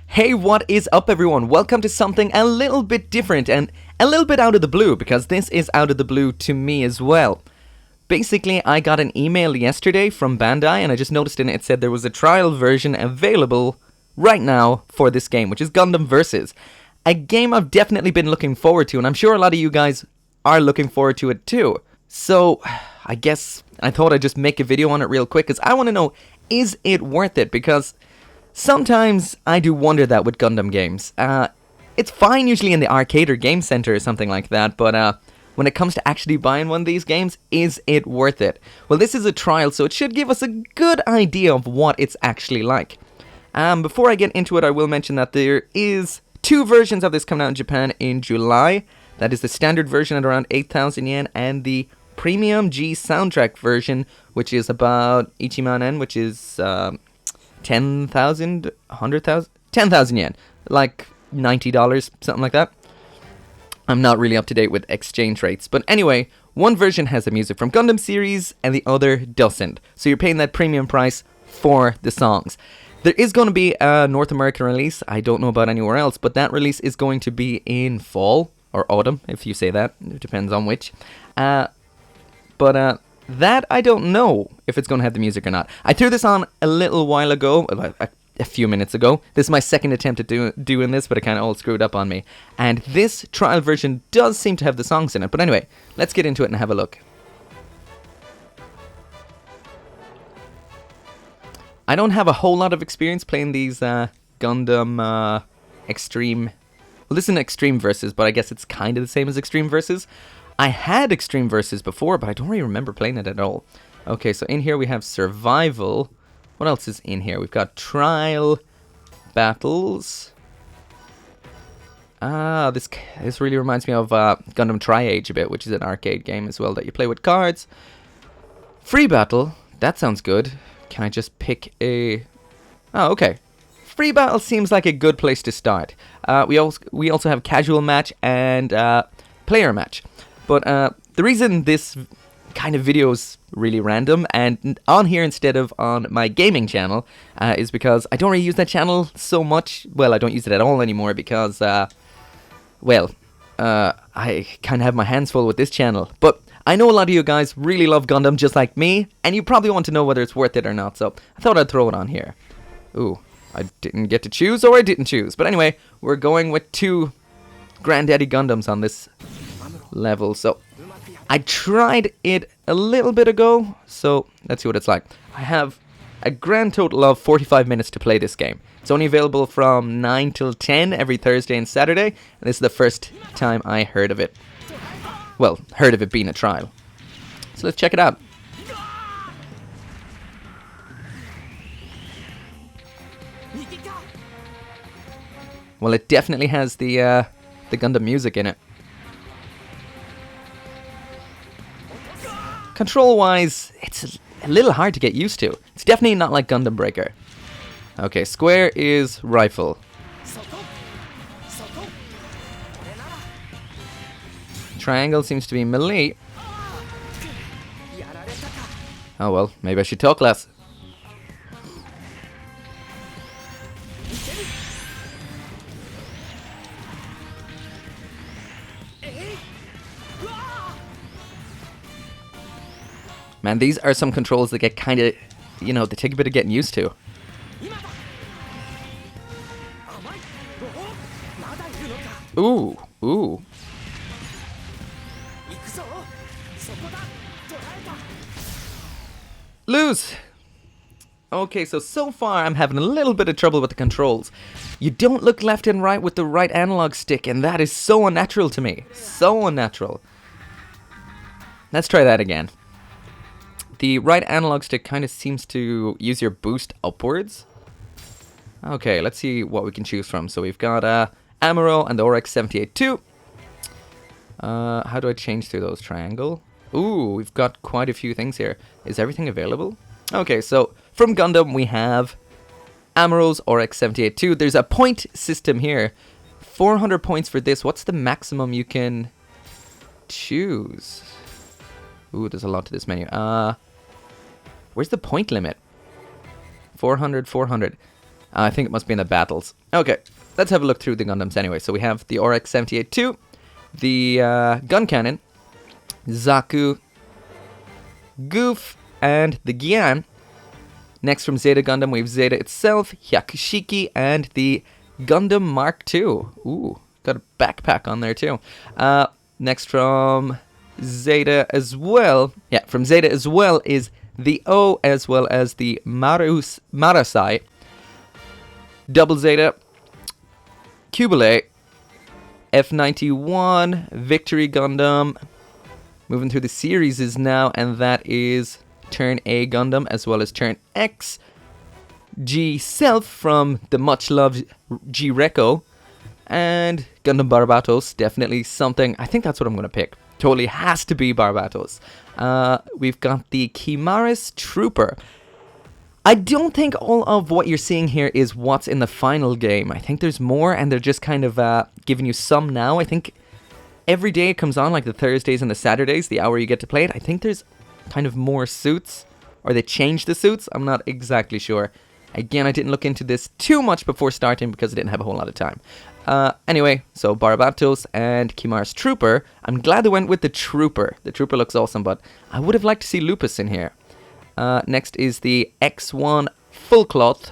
Hey, what is up everyone? Welcome to something a little bit different and a little bit out of the blue, because this is out of the blue to me as well. Basically, I got an email yesterday from Bandai and I just noticed in it said there was a trial version available right now for this game, which is Gundam Versus. A game I've definitely been looking forward to, and I'm sure a lot of you guys are looking forward to it too. So, I guess I thought I'd just make a video on it real quick, because I want to know, is it worth it? Because sometimes I do wonder that with Gundam games. It's fine usually in the arcade or game center or something like that, but when it comes to actually buying one of these games, is it worth it? Well, this is a trial, so it should give us a good idea of what it's actually like. Before I get into it, I will mention that there is 2 versions of this coming out in Japan in July. That is the standard version at around 8,000 yen, and the Premium G soundtrack version, which is about Ichiman yen, which is 10,000, 100,000, 10,000 yen, like $90, something like that. I'm not really up to date with exchange rates, but anyway, one version has the music from Gundam series and the other doesn't, so you're paying that premium price for the songs. There is going to be a North American release. I don't know about anywhere else, but that release is going to be in fall or autumn, if you say that. It depends on which. But that I don't know if it's going to have the music or not. I threw this on a little while ago, a few minutes ago. This is my second attempt at doing this, but it kind of all screwed up on me. And this trial version does seem to have the songs in it. But anyway, let's get into it and have a look. I don't have a whole lot of experience playing these Gundam Extreme. Well, this isn't Extreme Versus, but I guess it's kind of the same as Extreme Versus. I had Extreme Versus before, but I don't really remember playing it at all. Okay, so in here we have Survival. What else is in here? We've got Trial, Battles. This really reminds me of Gundam Tri-Age a bit, which is an arcade game as well that you play with cards. Free Battle. That sounds good. Can I just pick a... Oh, okay. Free Battle seems like a good place to start. We also have Casual Match and Player Match. But the reason this kind of video is really random and on here instead of on my gaming channel is because I don't really use that channel so much. Well, I don't use it at all anymore because, I kind of have my hands full with this channel. But I know a lot of you guys really love Gundam just like me, and you probably want to know whether it's worth it or not, so I thought I'd throw it on here. Ooh, I didn't get to choose, or I didn't choose. But anyway, we're going with 2 Granddaddy Gundams on this level, so I tried it a little bit ago, so let's see what it's like. I have a grand total of 45 minutes to play this game. It's only available from 9 till 10 every Thursday and Saturday, and this is the first time I heard of it. Well, heard of it being a trial. So let's check it out. Well, it definitely has the Gundam music in it. Control-wise, it's a little hard to get used to. It's definitely not like Gundam Breaker. Okay, square is rifle. Triangle seems to be melee. Oh well, maybe I should talk less. Man, these are some controls that get kind of, they take a bit of getting used to. Ooh, ooh. Lose! Okay, so far I'm having a little bit of trouble with the controls. You don't look left and right with the right analog stick, and that is so unnatural to me. So unnatural. Let's try that again. The right analog stick kind of seems to use your boost upwards. Okay, let's see what we can choose from. So we've got Amuro and the RX-78-2. How do I change through those? Triangle? Ooh, we've got quite a few things here. Is everything available? Okay, so from Gundam we have Amuro's RX-78-2. There's a point system here. 400 points for this. What's the maximum you can choose? Ooh, there's a lot to this menu. Where's the point limit? 400, 400. I think it must be in the battles. Okay, let's have a look through the Gundams anyway. So we have the RX-78-2, the gun cannon, Zaku, Goof, and the Gyan. Next from Zeta Gundam, we have Zeta itself, Hyakushiki, and the Gundam Mark II. Ooh, got a backpack on there too. Next from Zeta as well. Yeah, from Zeta as well is the O as well as the Marasai. Double Zeta, Kubile, F91, Victory Gundam. Moving through the series is now, and that is Turn A Gundam as well as Turn X. G Self from the much loved G Reco. And Gundam Barbatos, definitely something. I think that's what I'm going to pick. Totally has to be Barbatos. We've got the Chimaris Trooper. I don't think all of what you're seeing here is what's in the final game. I think there's more, and they're just kind of giving you some now. I think every day it comes on, like the Thursdays and the Saturdays, the hour you get to play it. I think there's kind of more suits, or they changed the suits. I'm not exactly sure. Again, I didn't look into this too much before starting because I didn't have a whole lot of time. Anyway, so Barbatos and Chimaris Trooper. I'm glad they went with the Trooper. The Trooper looks awesome, but I would have liked to see Lupus in here. Next is the X1 Full Cloth.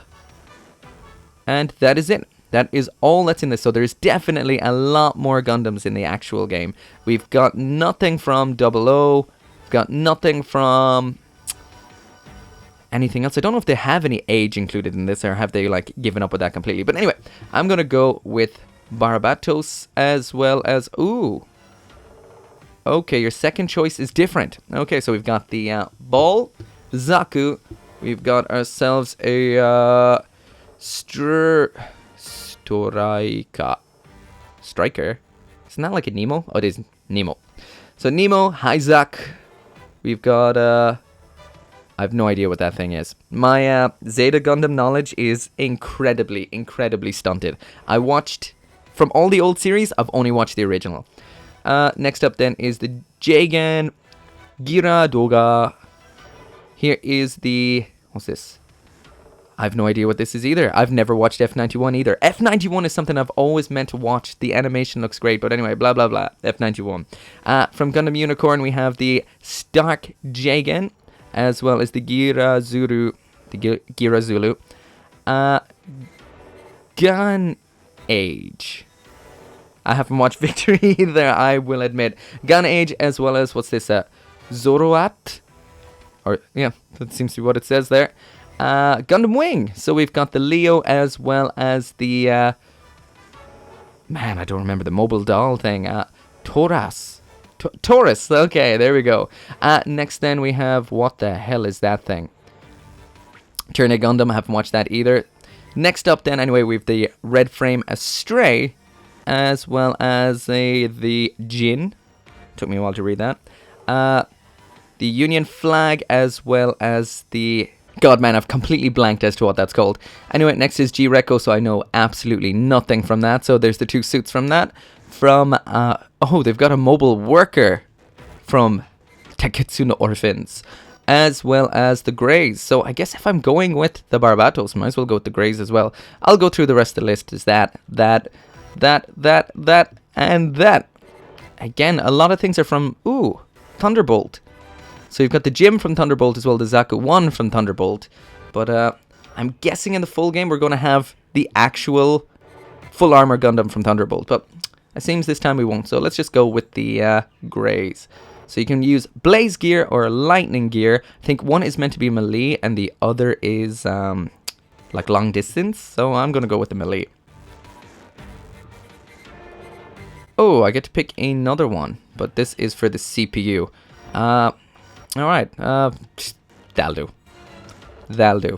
And that is it. That is all that's in this. So there's definitely a lot more Gundams in the actual game. We've got nothing from 00. We've got nothing from anything else. I don't know if they have any age included in this, or have they like given up with that completely. But anyway, I'm going to go with Barbatos as well as... Ooh. Okay, your second choice is different. Okay, so we've got the Ball, Zaku. We've got ourselves a Striker. Isn't that like a Nemo? Oh, it is Nemo. So Nemo, Hyzak. We've got I have no idea what that thing is. My Zeta Gundam knowledge is incredibly, incredibly stunted. I watched, from all the old series, I've only watched the original. Next up then is the Jagan Gira Doga. Here is the... What's this? I have no idea what this is either. I've never watched F91 either. F91 is something I've always meant to watch. The animation looks great, but anyway, blah, blah, blah. F91. From Gundam Unicorn, we have the Stark Jagan, as well as the Gira Zulu. Gun Age. I haven't watched Victory either, I will admit. Gun Age, as well as, what's this? Zoroat? Or, yeah, that seems to be what it says there. Gundam Wing. So we've got the Leo, as well as the... man, I don't remember the mobile doll thing. Taurus. Taurus, okay, there we go. Next then we have... What the hell is that thing? Turn A Gundam, I haven't watched that either. Next up then, anyway, we have the Red Frame Astray, as well as the Jin. Took me a while to read that. The Union Flag, as well as the... God, man, I've completely blanked as to what that's called. Anyway, next is G-Reco, so I know absolutely nothing from that. So there's the two suits from that. From, oh, they've got a mobile worker from Taketsu no Orphans, as well as the Greys. So I guess if I'm going with the Barbatos, might as well go with the Greys as well. I'll go through the rest of the list. Is that, and that. Again, a lot of things are from, ooh, Thunderbolt. So you've got the Jim from Thunderbolt as well, the Zaku 1 from Thunderbolt. But I'm guessing in the full game we're going to have the actual full armor Gundam from Thunderbolt. But it seems this time we won't. So let's just go with the Greys. So you can use Blaze Gear or Lightning Gear. I think one is meant to be melee and the other is like long distance. So I'm going to go with the melee. Oh, I get to pick another one. But this is for the CPU. Alright, that'll do. That'll do.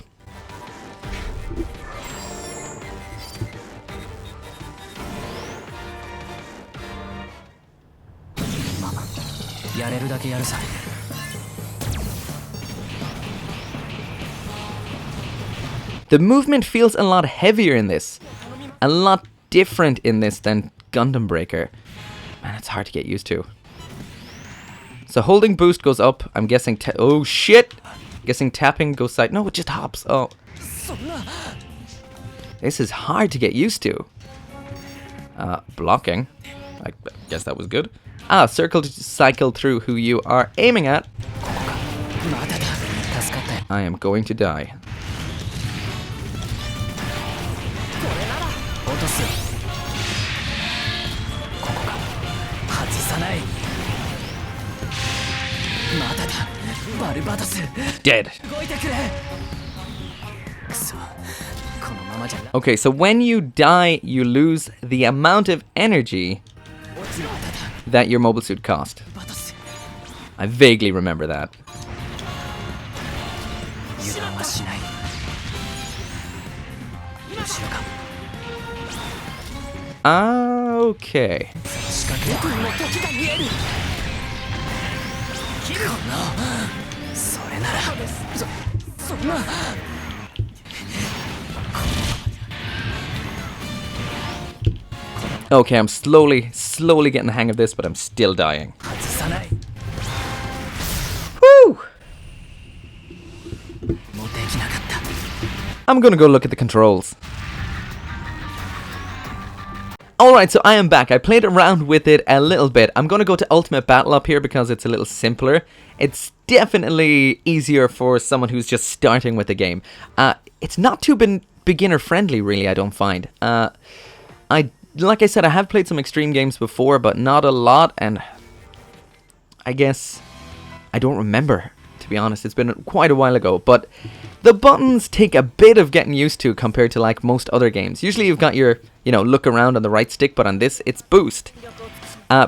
The movement feels a lot heavier in this. A lot different in this than Gundam Breaker. Man, it's hard to get used to. So holding boost goes up. I'm guessing... oh, shit! Guessing tapping goes side. No, it just hops. Oh. This is hard to get used to. Blocking. I guess that was good. Circle to cycle through who you are aiming at. I am going to die. Dead. Okay, so when you die, you lose the amount of energy that your mobile suit cost. I vaguely remember that. Okay. Okay, I'm slowly getting the hang of this, but I'm still dying. Woo! I'm gonna go look at the controls. Alright, so I am back. I played around with it a little bit. I'm gonna go to Ultimate Battle up here because it's a little simpler. It's definitely easier for someone who's just starting with the game. It's not too beginner friendly, really, I don't find. Like I said, I have played some extreme games before, but not a lot, and I guess I don't remember, to be honest. It's been quite a while ago, but the buttons take a bit of getting used to compared to like most other games. Usually you've got your, look around on the right stick, but on this, it's boost.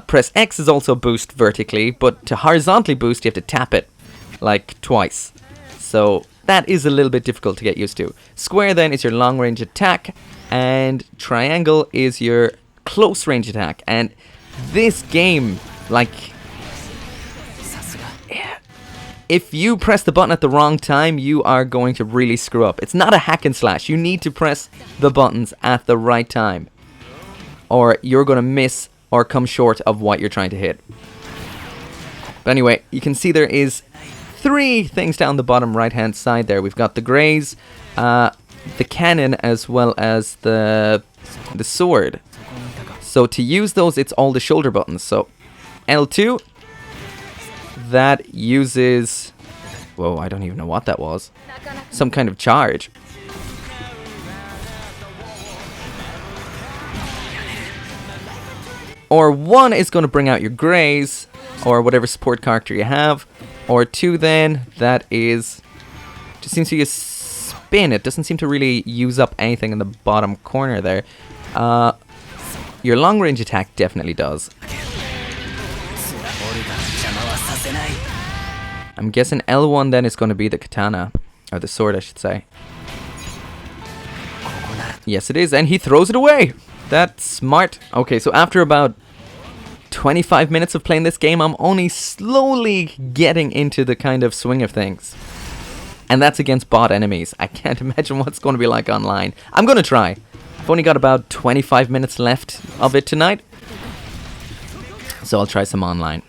Press X is also boost vertically, but to horizontally boost, you have to tap it, like twice. So that is a little bit difficult to get used to. Square then is your long range attack, and triangle is your close range attack. And this game, if you press the button at the wrong time, you are going to really screw up. It's not a hack and slash. You need to press the buttons at the right time, or you're going to miss or come short of what you're trying to hit. But anyway, you can see there is 3 things down the bottom right hand side there. We've got the greys, the cannon, as well as the sword. So to use those, it's all the shoulder buttons. So L2, that uses... whoa, I don't even know what that was. Some kind of charge. Or 1 is going to bring out your greys, or whatever support character you have. Or 2 then, that is... just seems to be a spin. It doesn't seem to really use up anything in the bottom corner there. Your long range attack definitely does. I'm guessing L1 then is going to be the katana. Or the sword, I should say. Yes, it is. And he throws it away. That's smart. Okay, so after about 25 minutes of playing this game, I'm only slowly getting into the kind of swing of things. And that's against bot enemies. I can't imagine what's going to be like online. I'm going to try. I've only got about 25 minutes left of it tonight. So I'll try some online.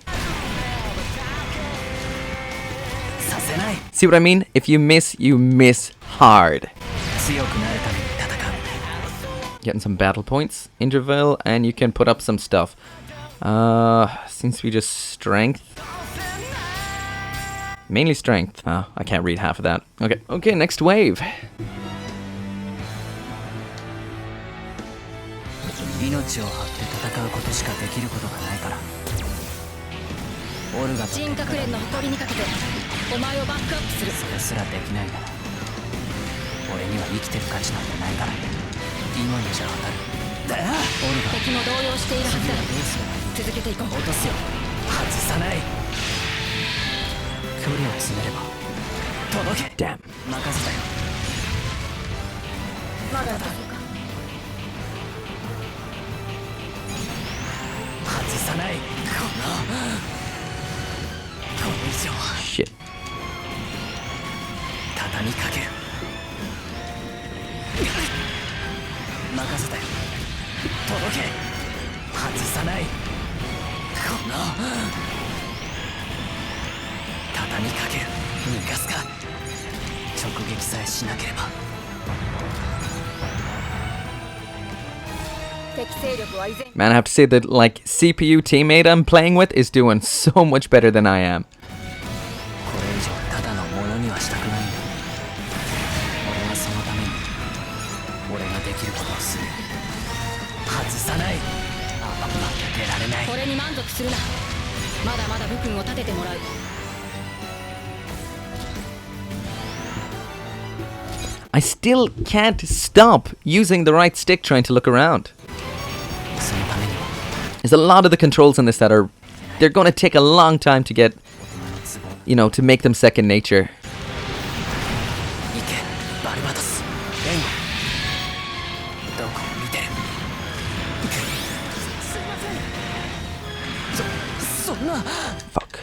See what I mean? If you miss hard. Getting some battle points. Interval, and you can put up some stuff. Seems to be just strength. Mainly strength. Oh, I can't read half of that. Okay, next wave. 命を張って戦うことしかできることがないから。オルガ人格連の誇りにかけてお前をバックアップする。それすらできないなら俺には生きてる価値なんてないから。今のじゃ当たる。オルガ敵も動揺しているはずだ。続けていこう。落とすよ。外さない。距離を詰めれば届け。Damn。任せたよ。まだだ。外さない。これ以上は。Shit。畳みかける。任せたよ。届け。外さない。この Man, I have to say that, like, CPU teammate I'm playing with is doing so much better than I am. I still can't stop using the right stick trying to look around. There's a lot of the controls in this that they're going to take a long time to get, you know, to make them second nature. Fuck.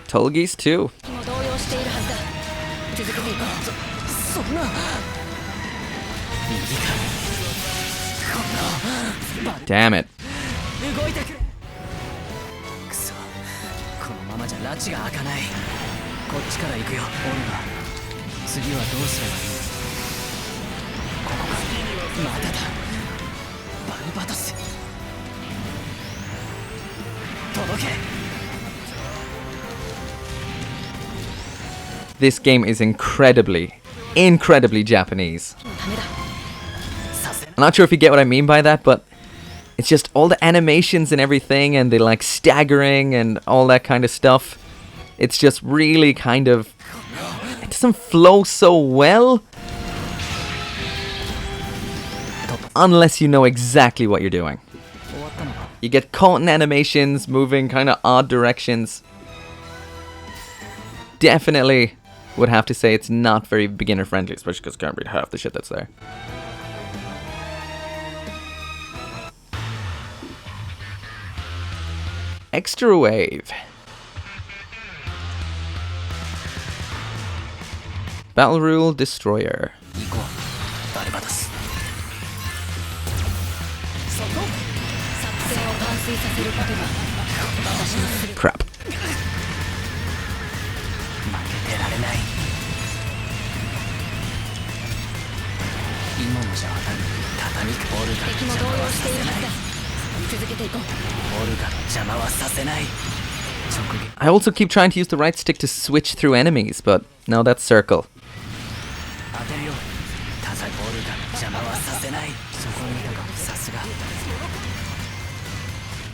Tolgis too. Damn it. This game is incredibly Japanese. I'm not sure if you get what I mean by that, but it's just all the animations and everything, and the like staggering and all that kind of stuff. It's just really kind of, it doesn't flow so well unless you know exactly what you're doing. You get caught in animations, moving kind of odd directions. Definitely would have to say it's not very beginner friendly, especially because I can't read half the shit that's there. Extra wave. Battle Rule Destroyer. Crap. I also keep trying to use the right stick to switch through enemies, but no, that's circle.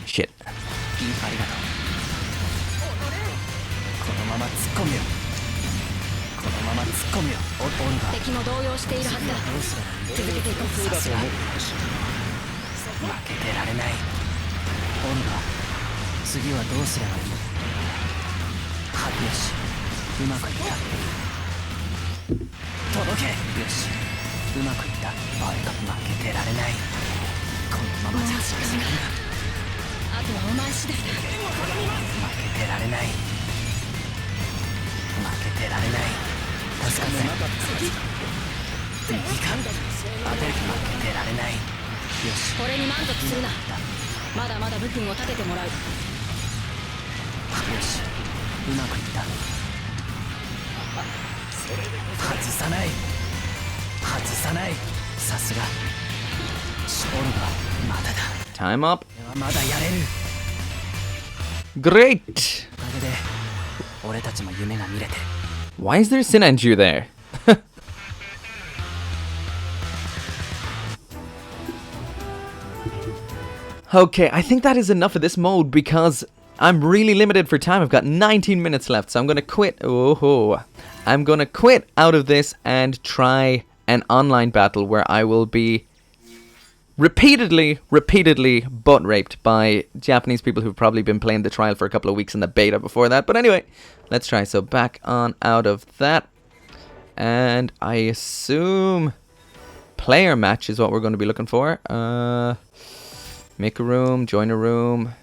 Shit. Time up. Great! Why is there Sinanju there? Okay, I think that is enough of this mode because I'm really limited for time. I've got 19 minutes left, so I'm gonna quit. I'm gonna quit out of this and try an online battle where I will be repeatedly butt raped by Japanese people who've probably been playing the trial for a couple of weeks in the beta before that. But anyway, let's try. So back on out of that. And I assume player match is what we're going to be looking for. Make a room, join a room.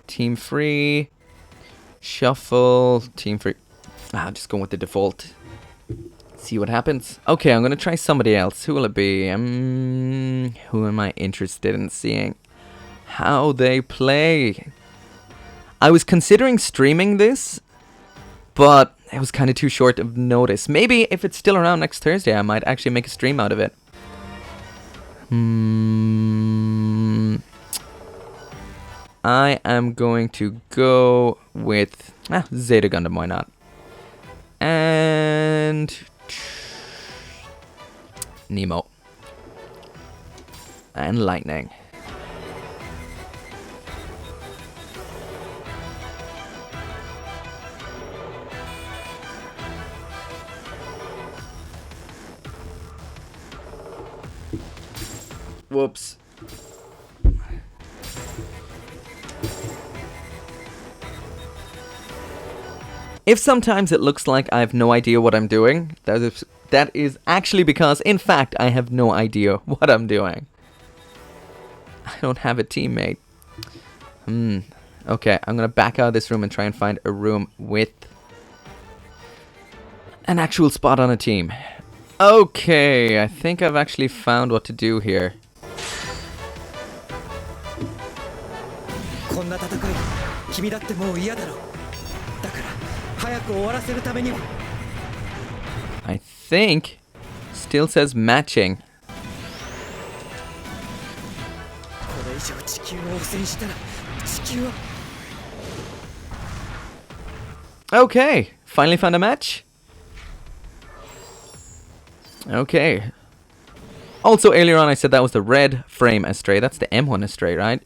Team free. Shuffle, team free. I'll just go with the default. See what happens. Okay, I'm going to try somebody else. Who will it be? Who am I interested in seeing? How they play. I was considering streaming this, but it was kind of too short of notice. Maybe if it's still around next Thursday, I might actually make a stream out of it. I am going to go with Zeta Gundam, why not? And Nemo. And Lightning. Whoops. If sometimes it looks like I have no idea what I'm doing, that is actually because, in fact, I have no idea what I'm doing. I don't have a teammate. Okay, I'm gonna back out of this room and try and find a room with an actual spot on a team. Okay, I think I've actually found what to do here. I think still says matching. Okay, finally found a match. Okay. Also, earlier on I said that was the red frame astray. That's the M1 astray, right?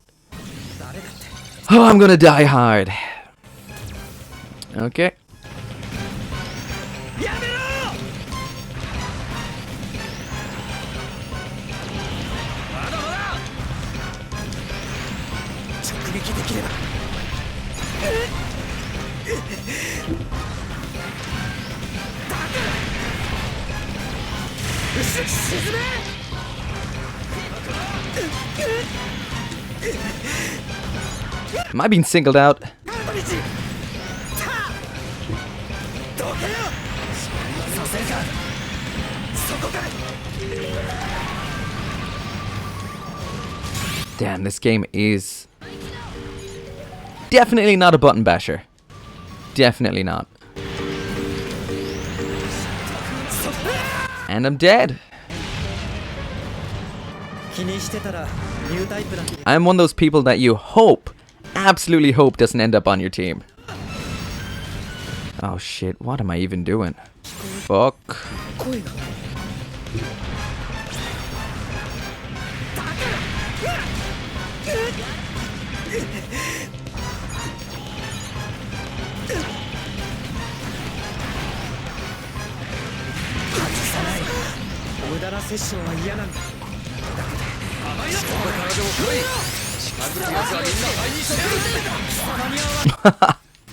Oh, I'm gonna die hard. Okay. Am I being singled out? Damn, this game is definitely not a button basher. Definitely not. And I'm dead. I'm one of those people that you hope, absolutely hope, doesn't end up on your team. Oh shit, what am I even doing? Fuck.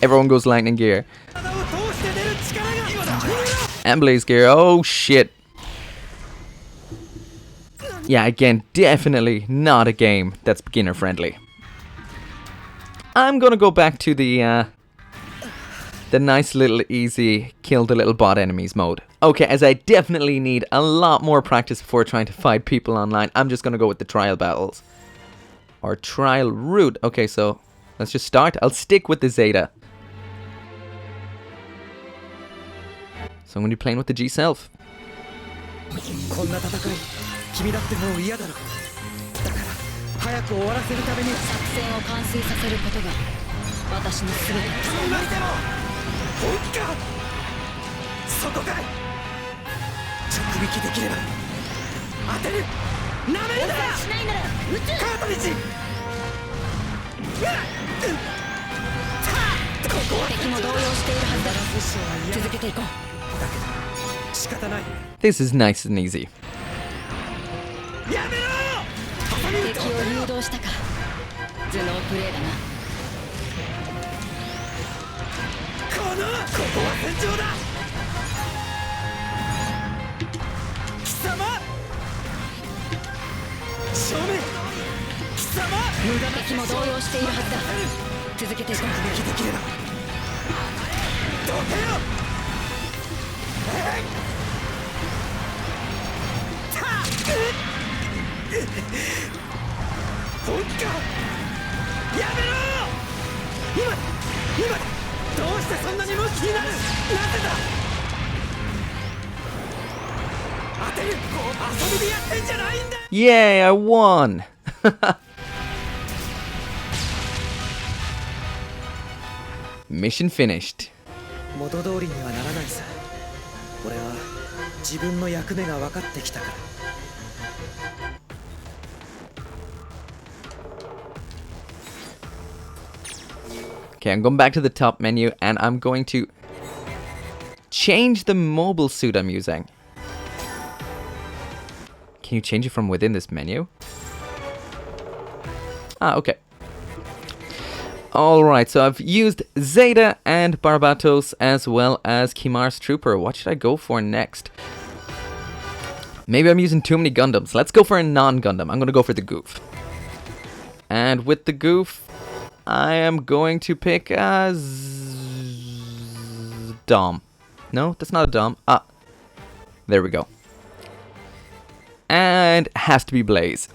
Everyone goes lightning gear. And blaze gear. Oh shit. Yeah, again, definitely not a game that's beginner friendly. I'm gonna go back to the nice little easy kill the little bot enemies mode. Okay, as I definitely need a lot more practice before trying to fight people online, I'm just gonna go with the trial battles. Or trial route. Okay, so let's just start. I'll stick with the Zeta. So I'm gonna be playing with the G self. This is nice and easy. Yay, I won! Mission finished. 元通りにはならないさ。俺は自分の役目が分かってきたから。 Okay, I'm going back to the top menu and I'm going to change the mobile suit I'm using. Can you change it from within this menu? Ah, okay. Alright, so I've used Zeta and Barbatos as well as Kimar's Trooper. What should I go for next? Maybe I'm using too many Gundams. Let's go for a non-Gundam. I'm going to go for the Goof. And with the Goof, I am going to pick Dom. No, that's not a Dom. Ah, there we go. And has to be Blaze.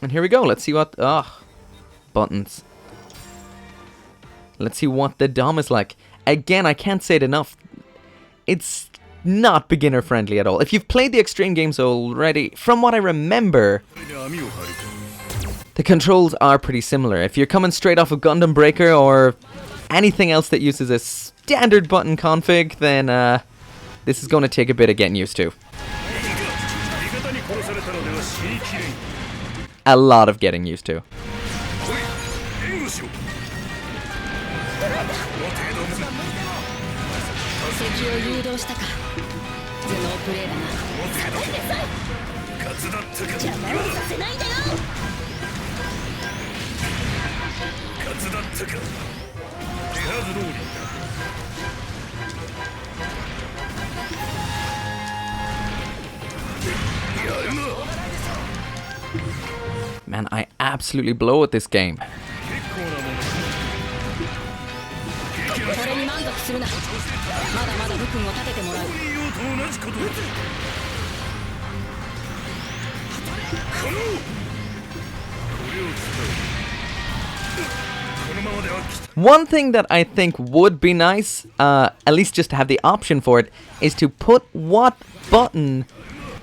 And here we go. Let's see what... buttons. Let's see what the Dom is like. Again, I can't say it enough. It's not beginner friendly at all. If you've played the extreme games already, from what I remember, the controls are pretty similar. If you're coming straight off of Gundam Breaker or anything else that uses a standard button config, then this is going to take a bit of getting used to. A lot of getting used to. Man, I absolutely blow at this game. One thing that I think would be nice, at least just to have the option for it, is to put what button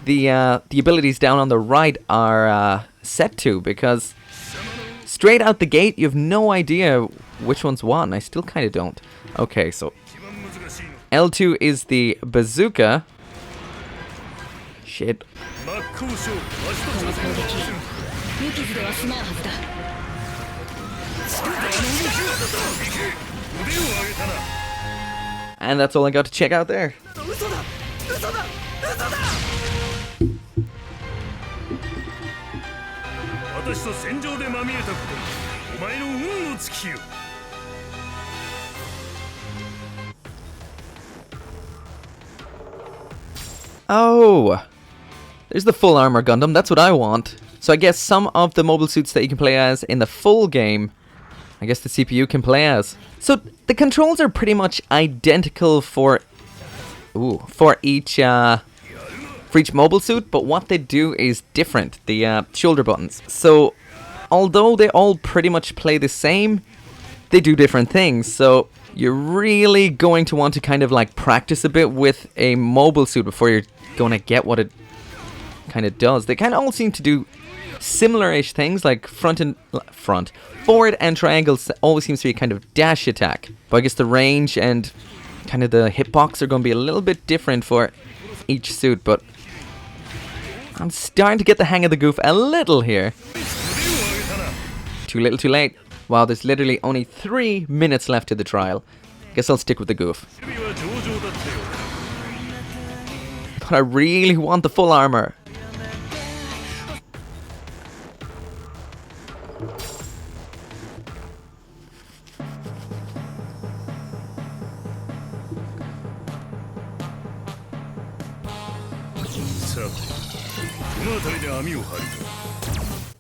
the abilities down on the right are set to, because straight out the gate you have no idea which one's what, and I still kind of don't. Okay, so L2 is the bazooka. Shit. And that's all I got to check out there. Oh, there's the full armor Gundam. That's what I want. So I guess some of the mobile suits that you can play as in the full game, I guess the CPU can play as. So the controls are pretty much identical for each mobile suit, but what they do is different. The shoulder buttons. So although they all pretty much play the same, they do different things. So you're really going to want to kind of like practice a bit with a mobile suit before you're going to get what it kind of does. They kind of all seem to do similar-ish things, like forward and triangles always seems to be kind of dash attack. But I guess the range and kind of the hitbox are going to be a little bit different for each suit, but I'm starting to get the hang of the goof a little here. Too little, too late. Wow, there's literally only 3 minutes left to the trial. Guess I'll stick with the goof. But I really want the full armor.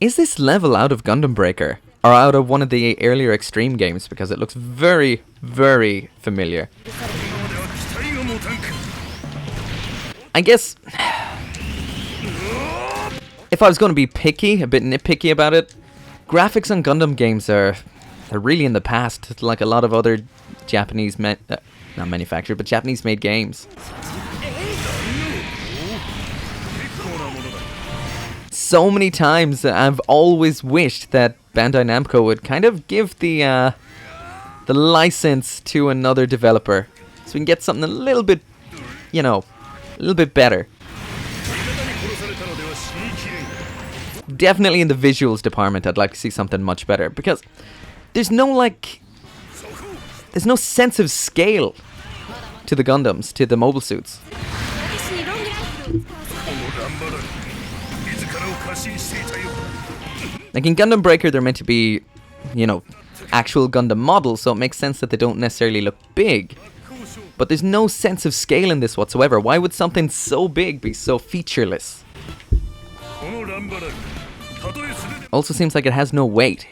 Is this level out of Gundam Breaker? Or out of one of the earlier Extreme games? Because it looks very, very familiar. I guess... if I was going to be picky, a bit nitpicky about it, graphics on Gundam games are really in the past, like a lot of other Japanese... not manufactured, but Japanese-made games. So many times I've always wished that Bandai Namco would kind of give the license to another developer, so we can get something a little bit, you know, a little bit better. Definitely in the visuals department, I'd like to see something much better, because there's no sense of scale to the Gundams, to the mobile suits. Like in Gundam Breaker, they're meant to be, you know, actual Gundam models, so it makes sense that they don't necessarily look big. But there's no sense of scale in this whatsoever. Why would something so big be so featureless? Also seems like it has no weight.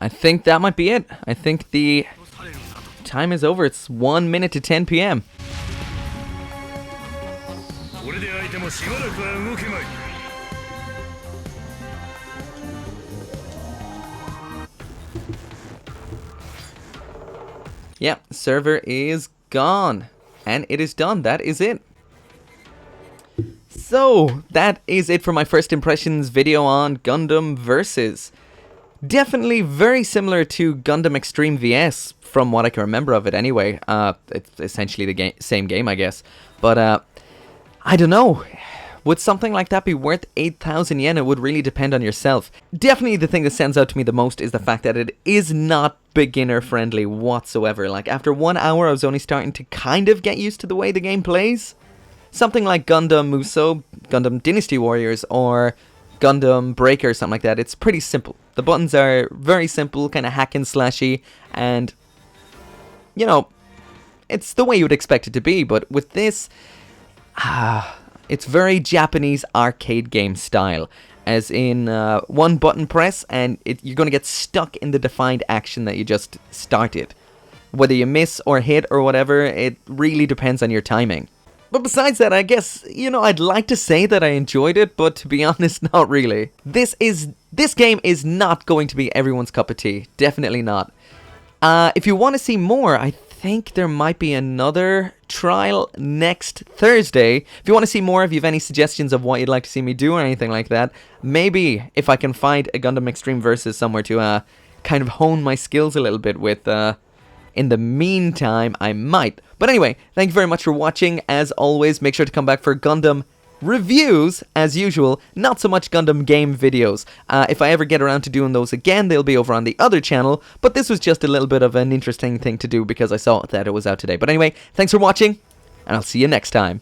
I think that might be it. I think the time is over. It's 1 minute to 10 p.m. Yeah, server is gone. And it is done. That is it. So, that is it for my first impressions video on Gundam Versus. Definitely very similar to Gundam Extreme VS, from what I can remember of it anyway. It's essentially the same game, I guess. But, I don't know. Would something like that be worth 8,000 yen? It would really depend on yourself. Definitely the thing that stands out to me the most is the fact that it is not beginner friendly whatsoever. Like, after 1 hour, I was only starting to kind of get used to the way the game plays. Something like Gundam Muso, Gundam Dynasty Warriors, or Gundam Breaker, something like that. It's pretty simple. The buttons are very simple, kind of hack and slashy, and, you know, it's the way you would expect it to be. But with this, it's very Japanese arcade game style, as in one button press and you're going to get stuck in the defined action that you just started. Whether you miss or hit or whatever, it really depends on your timing. But besides that, I guess, you know, I'd like to say that I enjoyed it, but to be honest, not really. This game is not going to be everyone's cup of tea. Definitely not. If you want to see more, I think there might be another trial next Thursday. If you want to see more, if you have any suggestions of what you'd like to see me do or anything like that, maybe if I can find a Gundam Extreme Versus somewhere to kind of hone my skills a little bit with, in the meantime, I might. But anyway, thank you very much for watching. As always, make sure to come back for Gundam reviews, as usual, not so much Gundam game videos. If I ever get around to doing those again, they'll be over on the other channel, but this was just a little bit of an interesting thing to do because I saw that it was out today. But anyway, thanks for watching, and I'll see you next time.